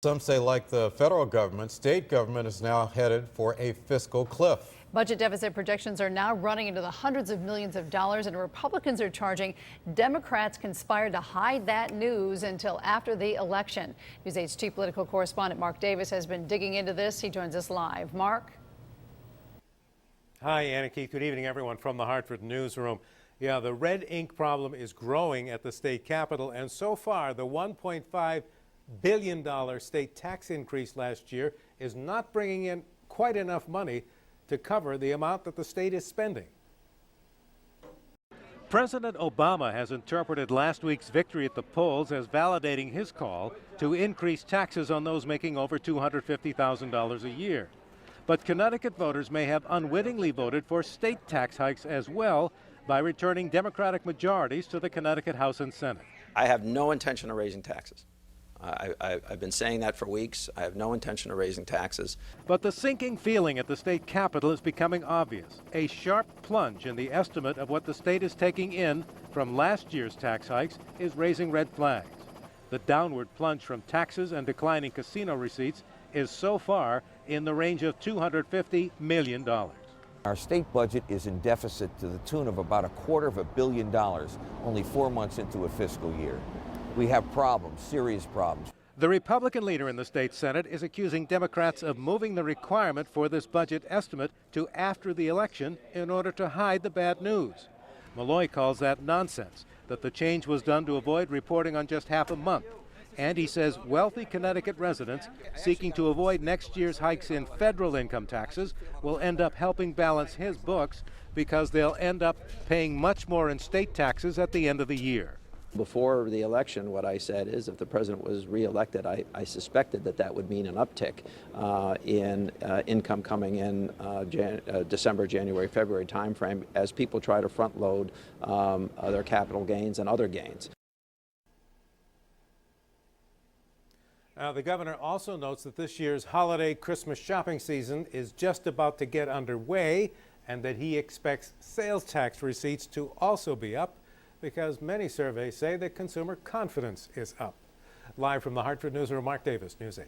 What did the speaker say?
Some say, like the federal government, state government is now headed for a fiscal cliff. Budget deficit projections are now running into the hundreds of millions of dollars, and Republicans are charging Democrats conspired to hide that news until after the election. News 8's chief political correspondent Mark Davis has been digging into this. He joins us live. Mark? Hi, Anna Keith. Good evening, everyone, from the Hartford newsroom. Yeah, the red ink problem is growing at the state capitol, and so far the $1.5 billion state tax increase last year is not bringing in quite enough money to cover the amount that the state is spending. President Obama has interpreted last week's victory at the polls as validating his call to increase taxes on those making over $250,000 a year. But Connecticut voters may have unwittingly voted for state tax hikes as well by returning Democratic majorities to the Connecticut House and Senate. I have no intention of raising taxes. I've been saying that for weeks. I have no intention of raising taxes. But the sinking feeling at the state capitol is becoming obvious. A sharp plunge in the estimate of what the state is taking in from last year's tax hikes is raising red flags. The downward plunge from taxes and declining casino receipts is so far in the range of $250 million. Our state budget is in deficit to the tune of about $250 million, only 4 months into a fiscal year. We have problems, serious problems. The Republican leader in the state Senate is accusing Democrats of moving the requirement for this budget estimate to after the election in order to hide the bad news. Malloy calls that nonsense, that the change was done to avoid reporting on just half a month. And he says wealthy Connecticut residents seeking to avoid next year's hikes in federal income taxes will end up helping balance his books because they'll end up paying much more in state taxes at the end of the year. Before the election, what I said is if the president was reelected, I suspected that would mean an uptick in income coming in December, January, February timeframe as people try to front load their capital gains and other gains. The governor also notes that this year's holiday Christmas shopping season is just about to get underway and that he expects sales tax receipts to also be up because many surveys say that consumer confidence is up. Live from the Hartford newsroom, Mark Davis, News 8.